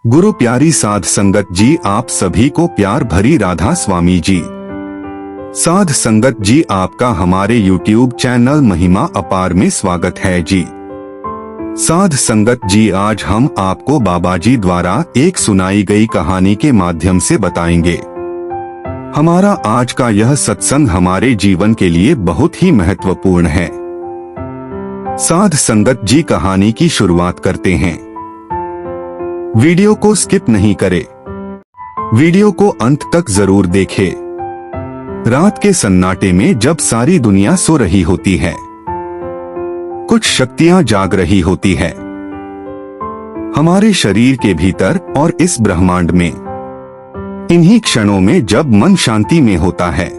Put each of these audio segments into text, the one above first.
गुरु प्यारी साध संगत जी, आप सभी को प्यार भरी राधा स्वामी जी। साध संगत जी, आपका हमारे YouTube चैनल महिमा अपार में स्वागत है जी। साध संगत जी, आज हम आपको बाबा जी द्वारा एक सुनाई गई कहानी के माध्यम से बताएंगे। हमारा आज का यह सत्संग हमारे जीवन के लिए बहुत ही महत्वपूर्ण है। साध संगत जी, कहानी की शुरुआत करते हैं। वीडियो को स्किप नहीं करें, वीडियो को अंत तक जरूर देखें। रात के सन्नाटे में जब सारी दुनिया सो रही होती है, कुछ शक्तियां जाग रही होती है हमारे शरीर के भीतर और इस ब्रह्मांड में। इन्हीं क्षणों में जब मन शांति में होता है,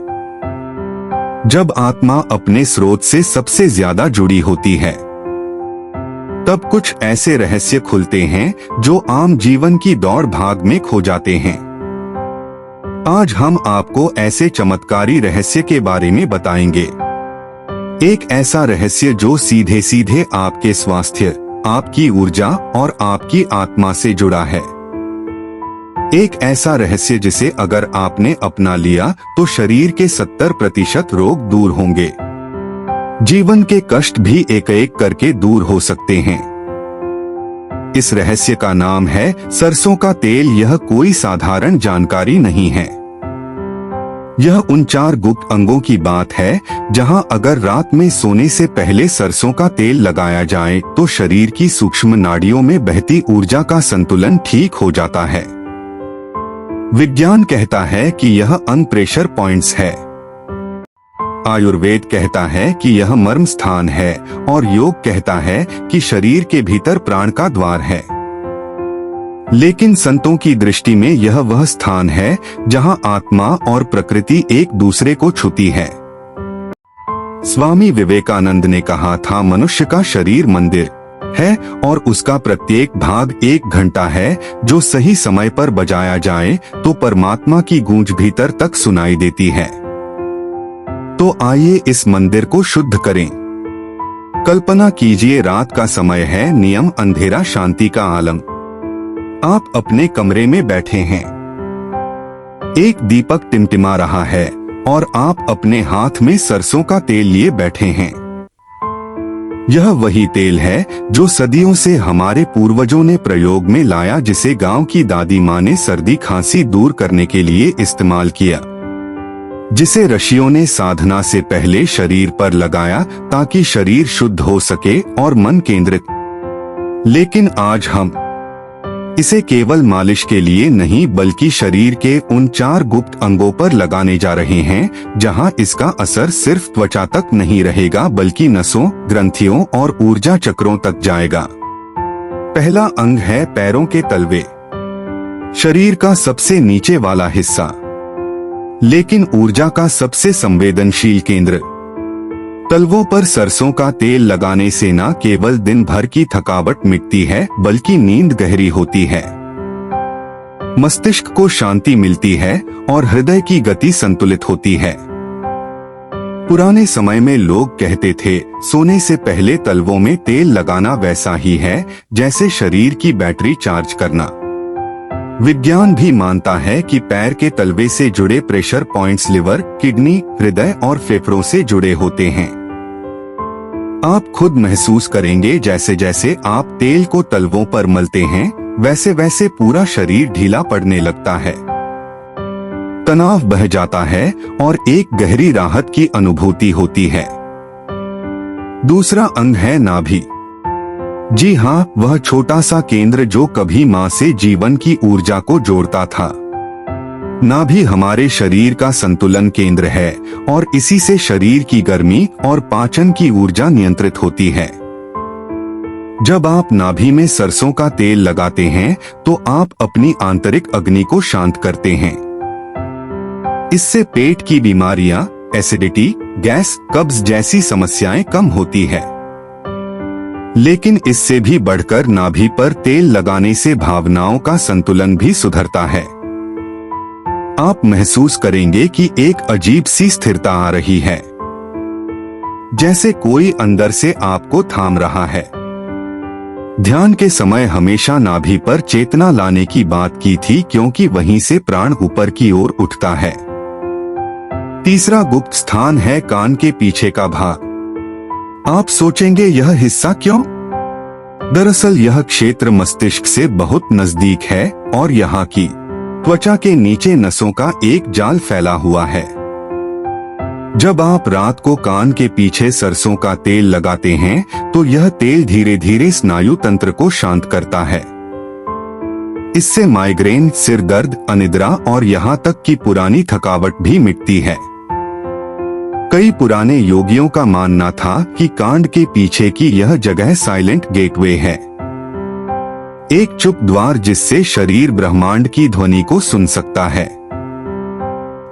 जब आत्मा अपने स्रोत से सबसे ज्यादा जुड़ी होती है, तब कुछ ऐसे रहस्य खुलते हैं जो आम जीवन की दौड़ भाग में खो जाते हैं। आज हम आपको ऐसे चमत्कारी रहस्य के बारे में बताएंगे। एक ऐसा रहस्य जो सीधे सीधे आपके स्वास्थ्य, आपकी ऊर्जा और आपकी आत्मा से जुड़ा है। एक ऐसा रहस्य जिसे अगर आपने अपना लिया तो शरीर के 70% रोग दूर होंगे। जीवन के कष्ट भी एक एक करके दूर हो सकते हैं। इस रहस्य का नाम है सरसों का तेल। यह कोई साधारण जानकारी नहीं है। यह उन 4 गुप्त अंगों की बात है जहां अगर रात में सोने से पहले सरसों का तेल लगाया जाए तो शरीर की सूक्ष्म नाड़ियों में बहती ऊर्जा का संतुलन ठीक हो जाता है। विज्ञान कहता है कि यह अंग प्रेशर पॉइंट्स है। आयुर्वेद कहता है कि यह मर्म स्थान है और योग कहता है कि शरीर के भीतर प्राण का द्वार है। लेकिन संतों की दृष्टि में यह वह स्थान है जहां आत्मा और प्रकृति एक दूसरे को छूती है। स्वामी विवेकानंद ने कहा था, मनुष्य का शरीर मंदिर है और उसका प्रत्येक भाग 1 घंटा है। जो सही समय पर बजाया जाए तो परमात्मा की गूंज भीतर तक सुनाई देती है। तो आइए इस मंदिर को शुद्ध करें। कल्पना कीजिए, रात का समय है, नियम अंधेरा, शांति का आलम। आप अपने कमरे में बैठे हैं, एक दीपक टिमटिमा रहा है और आप अपने हाथ में सरसों का तेल लिए बैठे हैं। यह वही तेल है जो सदियों से हमारे पूर्वजों ने प्रयोग में लाया, जिसे गांव की दादी माँ ने सर्दी खांसी दूर करने के लिए इस्तेमाल किया, जिसे ऋषियों ने साधना से पहले शरीर पर लगाया ताकि शरीर शुद्ध हो सके और मन केंद्रित। लेकिन आज हम इसे केवल मालिश के लिए नहीं बल्कि शरीर के उन 4 गुप्त अंगों पर लगाने जा रहे हैं जहां इसका असर सिर्फ त्वचा तक नहीं रहेगा बल्कि नसों, ग्रंथियों और ऊर्जा चक्रों तक जाएगा। पहला अंग है पैरों के तलवे, शरीर का सबसे नीचे वाला हिस्सा, लेकिन ऊर्जा का सबसे संवेदनशील केंद्र। तलवों पर सरसों का तेल लगाने से न केवल दिन भर की थकावट मिटती है बल्कि नींद गहरी होती है, मस्तिष्क को शांति मिलती है और हृदय की गति संतुलित होती है। पुराने समय में लोग कहते थे, सोने से पहले तलवों में तेल लगाना वैसा ही है जैसे शरीर की बैटरी चार्ज करना। विज्ञान भी मानता है कि पैर के तलवे से जुड़े प्रेशर पॉइंट्स लिवर, किडनी, हृदय और फेफड़ों से जुड़े होते हैं। आप खुद महसूस करेंगे, जैसे जैसे आप तेल को तलवों पर मलते हैं वैसे वैसे पूरा शरीर ढीला पड़ने लगता है, तनाव बह जाता है और एक गहरी राहत की अनुभूति होती है। दूसरा अंग है नाभि। जी हाँ, वह छोटा सा केंद्र जो कभी माँ से जीवन की ऊर्जा को जोड़ता था। नाभि हमारे शरीर का संतुलन केंद्र है और इसी से शरीर की गर्मी और पाचन की ऊर्जा नियंत्रित होती है। जब आप नाभि में सरसों का तेल लगाते हैं तो आप अपनी आंतरिक अग्नि को शांत करते हैं। इससे पेट की बीमारियां, एसिडिटी, गैस, कब्ज जैसी समस्याएं कम होती है। लेकिन इससे भी बढ़कर नाभि पर तेल लगाने से भावनाओं का संतुलन भी सुधरता है। आप महसूस करेंगे कि एक अजीब सी स्थिरता आ रही है, जैसे कोई अंदर से आपको थाम रहा है। ध्यान के समय हमेशा नाभि पर चेतना लाने की बात की थी, क्योंकि वहीं से प्राण ऊपर की ओर उठता है। तीसरा गुप्त स्थान है कान के पीछे का भाग। आप सोचेंगे यह हिस्सा क्यों? दरअसल यह क्षेत्र मस्तिष्क से बहुत नजदीक है और यहाँ की त्वचा के नीचे नसों का एक जाल फैला हुआ है। जब आप रात को कान के पीछे सरसों का तेल लगाते हैं तो यह तेल धीरे धीरे स्नायु तंत्र को शांत करता है। इससे माइग्रेन, सिर दर्द, अनिद्रा और यहाँ तक कि पुरानी थकावट भी मिटती है। कई पुराने योगियों का मानना था कि कांड के पीछे की यह जगह साइलेंट गेटवे है, एक चुप द्वार जिससे शरीर ब्रह्मांड की ध्वनि को सुन सकता है।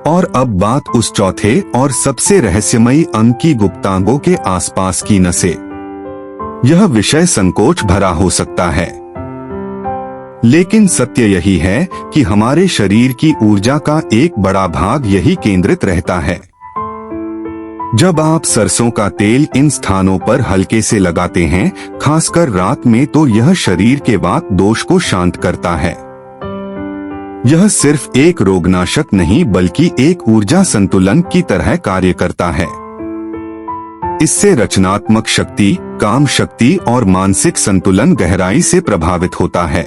और अब बात उस चौथे और सबसे रहस्यमयी अंग की गुप्तांगों के आसपास की नसें। यह विषय संकोच भरा हो सकता है, लेकिन सत्य यही है कि हमारे शरीर की ऊर्जा का एक बड़ा भाग यही केंद्रित रहता है। जब आप सरसों का तेल इन स्थानों पर हल्के से लगाते हैं, खासकर रात में, तो यह शरीर के वात दोष को शांत करता है। यह सिर्फ एक रोगनाशक नहीं बल्कि एक ऊर्जा संतुलन की तरह कार्य करता है। इससे रचनात्मक शक्ति, काम शक्ति और मानसिक संतुलन गहराई से प्रभावित होता है।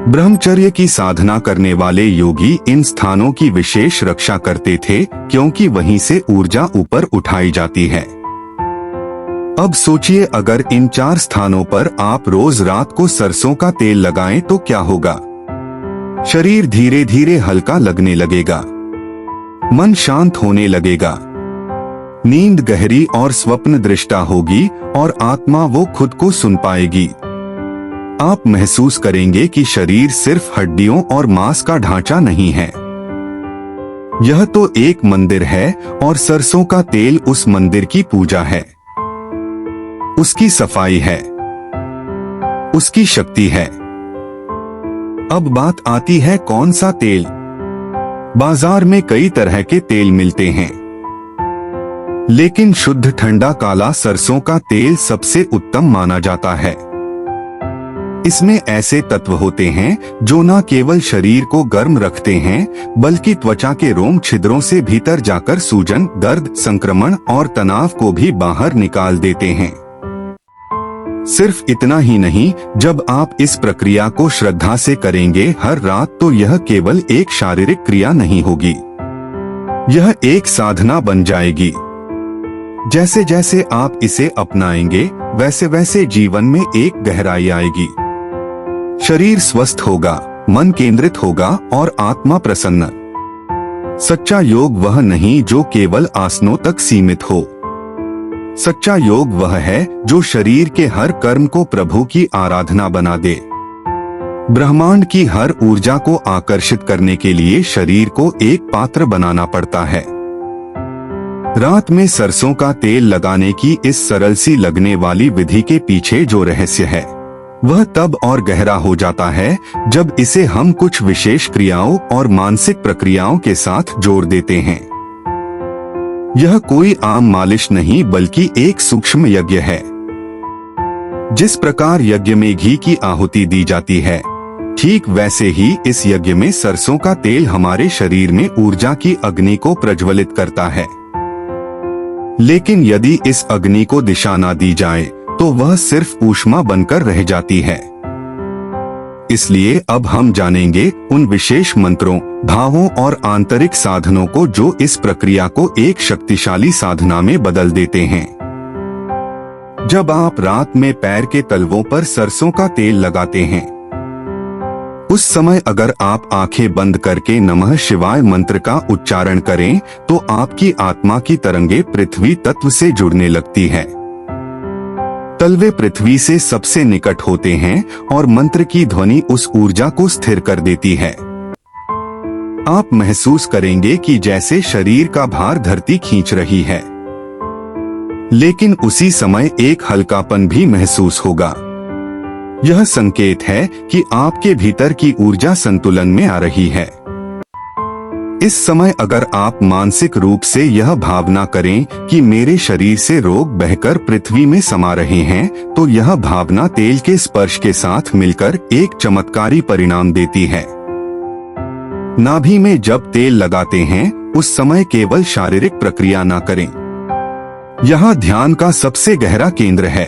ब्रह्मचर्य की साधना करने वाले योगी इन स्थानों की विशेष रक्षा करते थे, क्योंकि वहीं से ऊर्जा ऊपर उठाई जाती है। अब सोचिए, अगर इन 4 स्थानों पर आप रोज रात को सरसों का तेल लगाएं तो क्या होगा? शरीर धीरे धीरे हल्का लगने लगेगा, मन शांत होने लगेगा, नींद गहरी और स्वप्न दृष्टा होगी और आत्मा वो खुद को सुन पाएगी। आप महसूस करेंगे कि शरीर सिर्फ हड्डियों और मांस का ढांचा नहीं है, यह तो एक मंदिर है और सरसों का तेल उस मंदिर की पूजा है, उसकी सफाई है, उसकी शक्ति है। अब बात आती है कौन सा तेल? बाजार में कई तरह के तेल मिलते हैं, लेकिन शुद्ध ठंडा काला सरसों का तेल सबसे उत्तम माना जाता है। इसमें ऐसे तत्व होते हैं जो न केवल शरीर को गर्म रखते हैं, बल्कि त्वचा के रोम छिद्रों से भीतर जाकर सूजन, दर्द, संक्रमण और तनाव को भी बाहर निकाल देते हैं। सिर्फ इतना ही नहीं, जब आप इस प्रक्रिया को श्रद्धा से करेंगे हर रात, तो यह केवल एक शारीरिक क्रिया नहीं होगी, यह एक साधना बन जाएगी। जैसे जैसे आप इसे अपनाएंगे, वैसे वैसे जीवन में एक गहराई आएगी। शरीर स्वस्थ होगा, मन केंद्रित होगा और आत्मा प्रसन्न। सच्चा योग वह नहीं जो केवल आसनों तक सीमित हो। सच्चा योग वह है जो शरीर के हर कर्म को प्रभु की आराधना बना दे। ब्रह्मांड की हर ऊर्जा को आकर्षित करने के लिए शरीर को एक पात्र बनाना पड़ता है। रात में सरसों का तेल लगाने की इस सरल सी लगने वाली विधि के पीछे जो रहस्य है, वह तब और गहरा हो जाता है जब इसे हम कुछ विशेष क्रियाओं और मानसिक प्रक्रियाओं के साथ जोड़ देते हैं। यह कोई आम मालिश नहीं बल्कि एक सूक्ष्म यज्ञ है। जिस प्रकार यज्ञ में घी की आहुति दी जाती है, ठीक वैसे ही इस यज्ञ में सरसों का तेल हमारे शरीर में ऊर्जा की अग्नि को प्रज्वलित करता है। लेकिन यदि इस अग्नि को दिशा न दी जाए तो वह सिर्फ ऊष्मा बनकर रह जाती है। इसलिए अब हम जानेंगे उन विशेष मंत्रों, भावों और आंतरिक साधनों को जो इस प्रक्रिया को एक शक्तिशाली साधना में बदल देते हैं। जब आप रात में पैर के तलवों पर सरसों का तेल लगाते हैं, उस समय अगर आप आंखें बंद करके नमः शिवाय मंत्र का उच्चारण करें तो आपकी आत्मा की तरंगे पृथ्वी तत्व से जुड़ने लगती है। तलवे पृथ्वी से सबसे निकट होते हैं और मंत्र की ध्वनि उस ऊर्जा को स्थिर कर देती है। आप महसूस करेंगे कि जैसे शरीर का भार धरती खींच रही है, लेकिन उसी समय एक हल्कापन भी महसूस होगा। यह संकेत है कि आपके भीतर की ऊर्जा संतुलन में आ रही है। इस समय अगर आप मानसिक रूप से यह भावना करें कि मेरे शरीर से रोग बहकर पृथ्वी में समा रहे हैं, तो यह भावना तेल के स्पर्श के साथ मिलकर एक चमत्कारी परिणाम देती है। नाभि में जब तेल लगाते हैं उस समय केवल शारीरिक प्रक्रिया ना करें। यहाँ ध्यान का सबसे गहरा केंद्र है।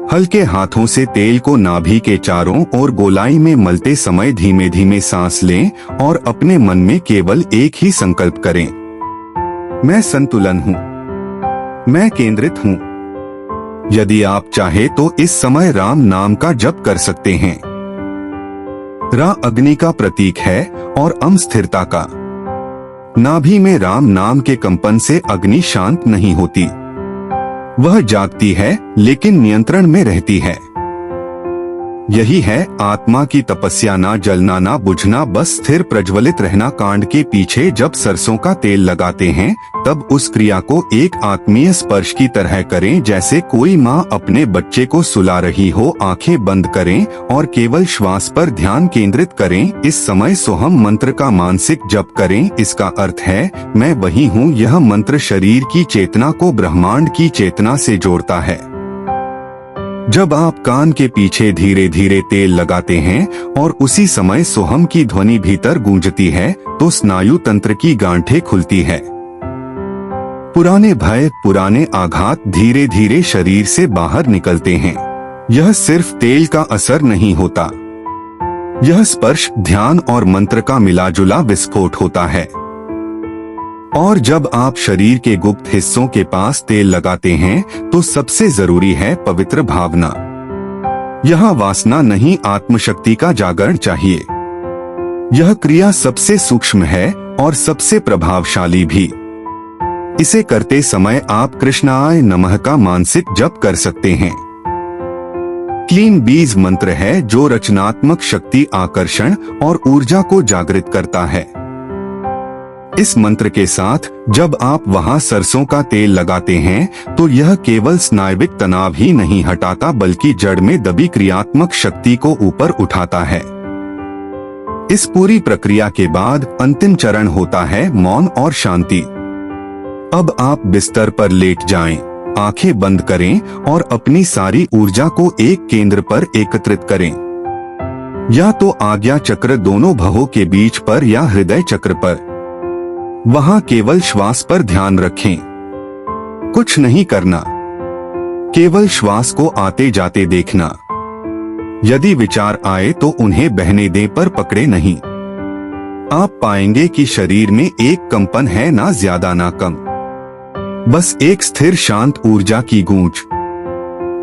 हल्के हाथों से तेल को नाभि के चारों ओर गोलाई में मलते समय धीमे धीमे सांस लें और अपने मन में केवल एक ही संकल्प करें, मैं संतुलन हूँ, मैं केंद्रित हूँ। यदि आप चाहे तो इस समय राम नाम का जप कर सकते हैं। रा अग्नि का प्रतीक है और अम स्थिरता का। नाभि में राम नाम के कंपन से अग्नि शांत नहीं होती, वह जागती है लेकिन नियंत्रण में रहती है। यही है आत्मा की तपस्या, ना जलना ना बुझना, बस स्थिर प्रज्वलित रहना। कांड के पीछे जब सरसों का तेल लगाते हैं तब उस क्रिया को एक आत्मीय स्पर्श की तरह करें, जैसे कोई माँ अपने बच्चे को सुला रही हो। आंखें बंद करें और केवल श्वास पर ध्यान केंद्रित करें। इस समय सोहम मंत्र का मानसिक जप करें। इसका अर्थ है मैं वही हूँ। यह मंत्र शरीर की चेतना को ब्रह्मांड की चेतना से जोड़ता है। जब आप कान के पीछे धीरे धीरे तेल लगाते हैं और उसी समय सोहम की ध्वनि भीतर गूंजती है, तो स्नायु तंत्र की गांठें खुलती है। पुराने भय, पुराने आघात धीरे धीरे शरीर से बाहर निकलते हैं। यह सिर्फ तेल का असर नहीं होता, यह स्पर्श, ध्यान और मंत्र का मिलाजुला विस्फोट होता है। और जब आप शरीर के गुप्त हिस्सों के पास तेल लगाते हैं तो सबसे जरूरी है पवित्र भावना। यह वासना नहीं, आत्मशक्ति का जागरण चाहिए। यह क्रिया सबसे सूक्ष्म है और सबसे प्रभावशाली भी। इसे करते समय आप कृष्णाय नमः का मानसिक जप कर सकते हैं। क्लीन बीज मंत्र है जो रचनात्मक शक्ति, आकर्षण और ऊर्जा को जागृत करता है। इस मंत्र के साथ जब आप वहां सरसों का तेल लगाते हैं तो यह केवल स्नायुविक तनाव ही नहीं हटाता, बल्कि जड़ में दबी क्रियात्मक शक्ति को ऊपर उठाता है। इस पूरी प्रक्रिया के बाद अंतिम चरण होता है मौन और शांति। अब आप बिस्तर पर लेट जाएं, आंखें बंद करें और अपनी सारी ऊर्जा को एक केंद्र पर एकत्रित करें, या तो आज्ञा चक्र दोनों भवों के बीच पर या हृदय चक्र पर। वहां केवल श्वास पर ध्यान रखें, कुछ नहीं करना, केवल श्वास को आते जाते देखना। यदि विचार आए तो उन्हें बहने दें, पर पकड़े नहीं। आप पाएंगे कि शरीर में एक कंपन है, ना ज्यादा ना कम, बस एक स्थिर शांत ऊर्जा की गूंज।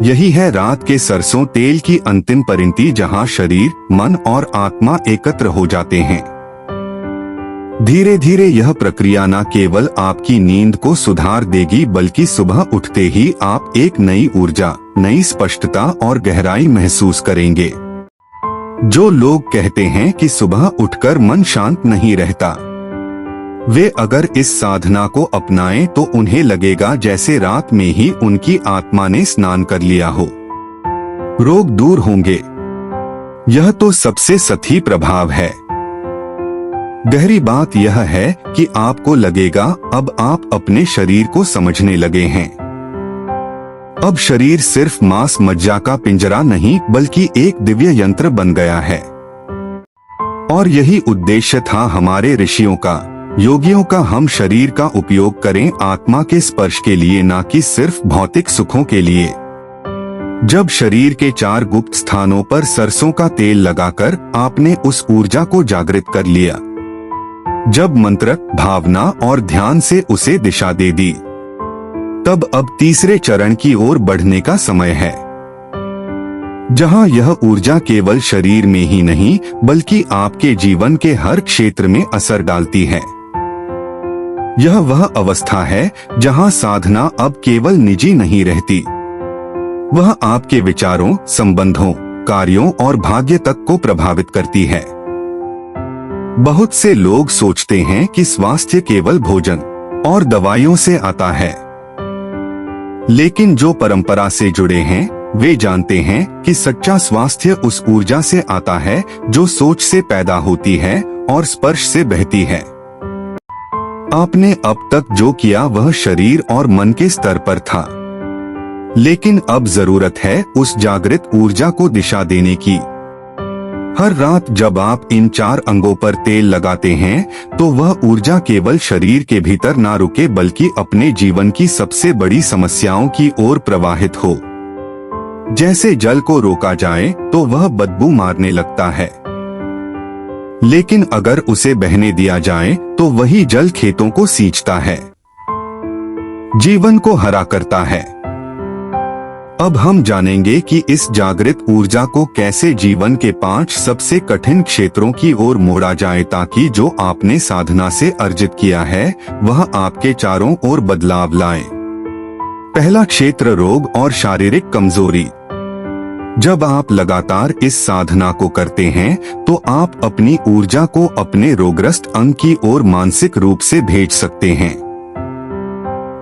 यही है रात के सरसों तेल की अंतिम परिणति, जहां शरीर, मन और आत्मा एकत्र हो जाते हैं। धीरे धीरे यह प्रक्रिया न केवल आपकी नींद को सुधार देगी, बल्कि सुबह उठते ही आप एक नई ऊर्जा, नई स्पष्टता और गहराई महसूस करेंगे। जो लोग कहते हैं कि सुबह उठकर मन शांत नहीं रहता, वे अगर इस साधना को अपनाएं तो उन्हें लगेगा जैसे रात में ही उनकी आत्मा ने स्नान कर लिया हो। रोग दूर होंगे। यह तो सबसे सही प्रभाव है। गहरी बात यह है कि आपको लगेगा अब आप अपने शरीर को समझने लगे हैं। अब शरीर सिर्फ मांस मज्जा का पिंजरा नहीं, बल्कि एक दिव्य यंत्र बन गया है। और यही उद्देश्य था हमारे ऋषियों का, योगियों का। हम शरीर का उपयोग करें आत्मा के स्पर्श के लिए, ना कि सिर्फ भौतिक सुखों के लिए। जब शरीर के 4 गुप्त स्थानों पर सरसों का तेल लगाकर आपने उस ऊर्जा को जागृत कर लिया, जब मंत्र, भावना और ध्यान से उसे दिशा दे दी, तब अब तीसरे चरण की ओर बढ़ने का समय है, जहां यह ऊर्जा केवल शरीर में ही नहीं बल्कि आपके जीवन के हर क्षेत्र में असर डालती है। यह वह अवस्था है जहां साधना अब केवल निजी नहीं रहती, वह आपके विचारों, संबंधों, कार्यों और भाग्य तक को प्रभावित करती है। बहुत से लोग सोचते हैं कि स्वास्थ्य केवल भोजन और दवाइयों से आता है, लेकिन जो परंपरा से जुड़े हैं वे जानते हैं कि सच्चा स्वास्थ्य उस ऊर्जा से आता है जो सोच से पैदा होती है और स्पर्श से बहती है। आपने अब तक जो किया वह शरीर और मन के स्तर पर था, लेकिन अब जरूरत है उस जागृत ऊर्जा को दिशा देने की। हर रात जब आप इन 4 अंगों पर तेल लगाते हैं तो वह ऊर्जा केवल शरीर के भीतर ना रुके बल्कि अपने जीवन की सबसे बड़ी समस्याओं की ओर प्रवाहित हो। जैसे जल को रोका जाए तो वह बदबू मारने लगता है, लेकिन अगर उसे बहने दिया जाए तो वही जल खेतों को सींचता है, जीवन को हरा करता है। अब हम जानेंगे कि इस जागृत ऊर्जा को कैसे जीवन के 5 सबसे कठिन क्षेत्रों की ओर मोड़ा जाए ताकि जो आपने साधना से अर्जित किया है वह आपके चारों ओर बदलाव लाए। पहला क्षेत्र रोग और शारीरिक कमजोरी। जब आप लगातार इस साधना को करते हैं तो आप अपनी ऊर्जा को अपने रोगग्रस्त अंग की ओर मानसिक रूप से भेज सकते हैं।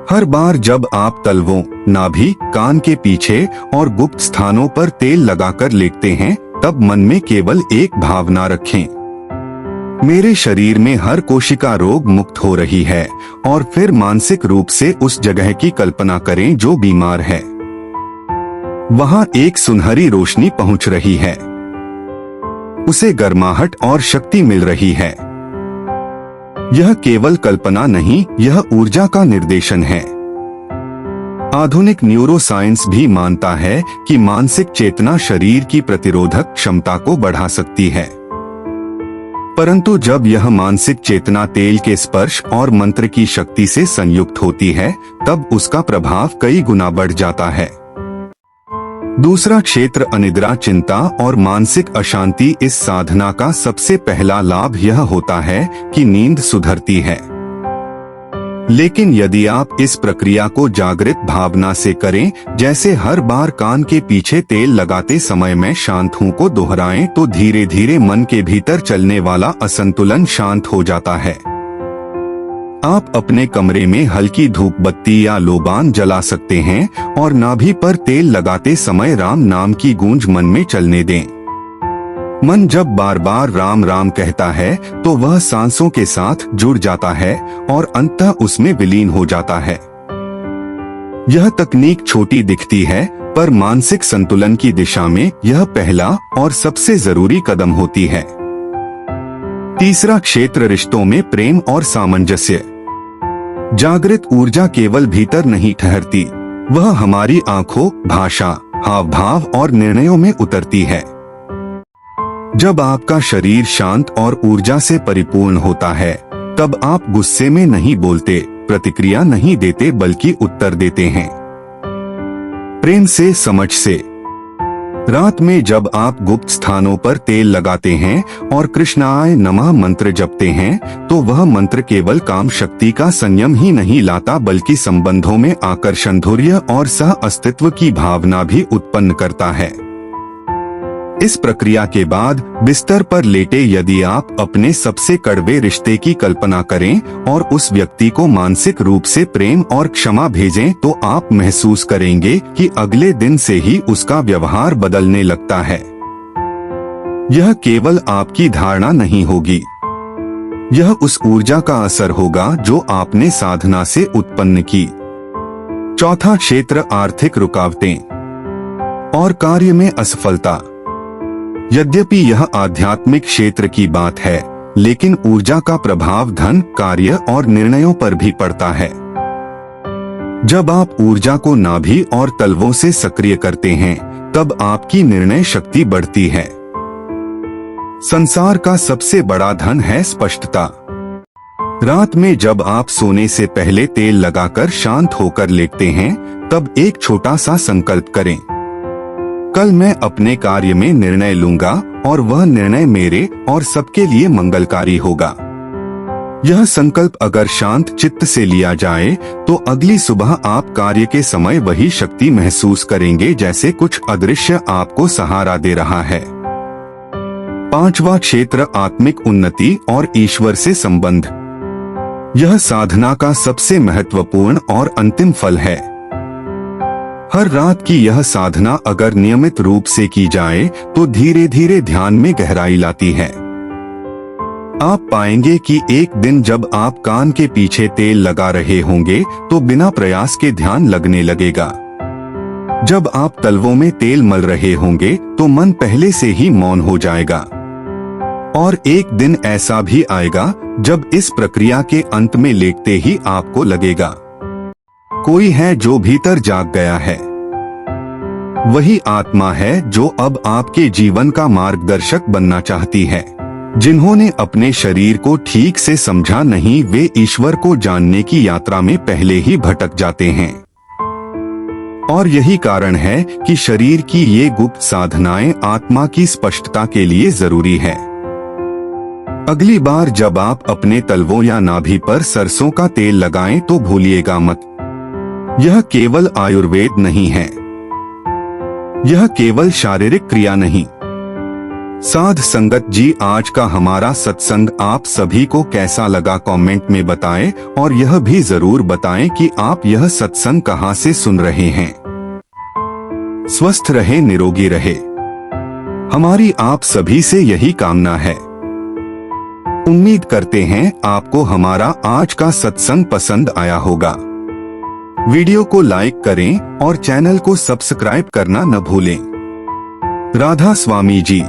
हर बार जब आप तलवों, नाभि, कान के पीछे और गुप्त स्थानों पर तेल लगाकर लेटते हैं तब मन में केवल एक भावना रखें, मेरे शरीर में हर कोशिका रोग मुक्त हो रही है, और फिर मानसिक रूप से उस जगह की कल्पना करें जो बीमार है। वहां एक सुनहरी रोशनी पहुंच रही है, उसे गर्माहट और शक्ति मिल रही है। यह केवल कल्पना नहीं, यह ऊर्जा का निर्देशन है। आधुनिक न्यूरोसाइंस भी मानता है कि मानसिक चेतना शरीर की प्रतिरोधक क्षमता को बढ़ा सकती है, परंतु जब यह मानसिक चेतना तेल के स्पर्श और मंत्र की शक्ति से संयुक्त होती है तब उसका प्रभाव कई गुना बढ़ जाता है। दूसरा क्षेत्र अनिद्रा, चिंता और मानसिक अशांति। इस साधना का सबसे पहला लाभ यह होता है कि नींद सुधरती है, लेकिन यदि आप इस प्रक्रिया को जागृत भावना से करें, जैसे हर बार कान के पीछे तेल लगाते समय मैं शांत हूं को दोहराएं, तो धीरे धीरे मन के भीतर चलने वाला असंतुलन शांत हो जाता है। आप अपने कमरे में हल्की धूप बत्ती या लोबान जला सकते हैं और नाभि पर तेल लगाते समय राम नाम की गूंज मन में चलने दें। मन जब बार बार राम राम कहता है तो वह सांसों के साथ जुड़ जाता है और अंततः उसमें विलीन हो जाता है। यह तकनीक छोटी दिखती है, पर मानसिक संतुलन की दिशा में यह पहला और सबसे जरूरी कदम होती है। तीसरा क्षेत्र रिश्तों में प्रेम और सामंजस्य। जागृत ऊर्जा केवल भीतर नहीं ठहरती, वह हमारी आंखों, भाषा, हाव भाव और निर्णयों में उतरती है। जब आपका शरीर शांत और ऊर्जा से परिपूर्ण होता है तब आप गुस्से में नहीं बोलते, प्रतिक्रिया नहीं देते, बल्कि उत्तर देते हैं प्रेम से, समझ से। रात में जब आप गुप्त स्थानों पर तेल लगाते हैं और कृष्णाय नमः मंत्र जपते हैं तो वह मंत्र केवल काम शक्ति का संयम ही नहीं लाता बल्कि संबंधों में आकर्षण, धैर्य और सह अस्तित्व की भावना भी उत्पन्न करता है। इस प्रक्रिया के बाद बिस्तर पर लेटे यदि आप अपने सबसे कड़वे रिश्ते की कल्पना करें और उस व्यक्ति को मानसिक रूप से प्रेम और क्षमा भेजें तो आप महसूस करेंगे कि अगले दिन से ही उसका व्यवहार बदलने लगता है। यह केवल आपकी धारणा नहीं होगी, यह उस ऊर्जा का असर होगा जो आपने साधना से उत्पन्न की। चौथा क्षेत्र आर्थिक रुकावटें और कार्य में असफलता। यद्यपि यह आध्यात्मिक क्षेत्र की बात है, लेकिन ऊर्जा का प्रभाव धन, कार्य और निर्णयों पर भी पड़ता है। जब आप ऊर्जा को नाभि और तलवों से सक्रिय करते हैं तब आपकी निर्णय शक्ति बढ़ती है। संसार का सबसे बड़ा धन है स्पष्टता। रात में जब आप सोने से पहले तेल लगाकर शांत होकर लेटते हैं तब एक छोटा सा संकल्प करें, कल मैं अपने कार्य में निर्णय लूंगा और वह निर्णय मेरे और सबके लिए मंगलकारी होगा। यह संकल्प अगर शांत चित्त से लिया जाए तो अगली सुबह आप कार्य के समय वही शक्ति महसूस करेंगे जैसे कुछ अदृश्य आपको सहारा दे रहा है। पांचवा क्षेत्र आत्मिक उन्नति और ईश्वर से संबंध। यह साधना का सबसे महत्वपूर्ण और अंतिम फल है। हर रात की यह साधना अगर नियमित रूप से की जाए तो धीरे धीरे ध्यान में गहराई लाती है। आप पाएंगे कि एक दिन जब आप कान के पीछे तेल लगा रहे होंगे तो बिना प्रयास के ध्यान लगने लगेगा। जब आप तलवों में तेल मल रहे होंगे तो मन पहले से ही मौन हो जाएगा। और एक दिन ऐसा भी आएगा जब इस प्रक्रिया के अंत में लेटते ही आपको लगेगा कोई है जो भीतर जाग गया है। वही आत्मा है जो अब आपके जीवन का मार्गदर्शक बनना चाहती है। जिन्होंने अपने शरीर को ठीक से समझा नहीं, वे ईश्वर को जानने की यात्रा में पहले ही भटक जाते हैं। और यही कारण है कि शरीर की ये गुप्त साधनाएं आत्मा की स्पष्टता के लिए जरूरी है। अगली बार जब आप अपने तलवों या नाभि पर सरसों का तेल लगाएं तो भूलिएगा मत, यह केवल आयुर्वेद नहीं है, यह केवल शारीरिक क्रिया नहीं। साध संगत जी, आज का हमारा सत्संग आप सभी को कैसा लगा कमेंट में बताएं और यह भी जरूर बताएं कि आप यह सत्संग कहां से सुन रहे हैं। स्वस्थ रहे, निरोगी रहे, हमारी आप सभी से यही कामना है। उम्मीद करते हैं आपको हमारा आज का सत्संग पसंद आया होगा। वीडियो को लाइक करें और चैनल को सब्सक्राइब करना न भूलें। राधा स्वामी जी।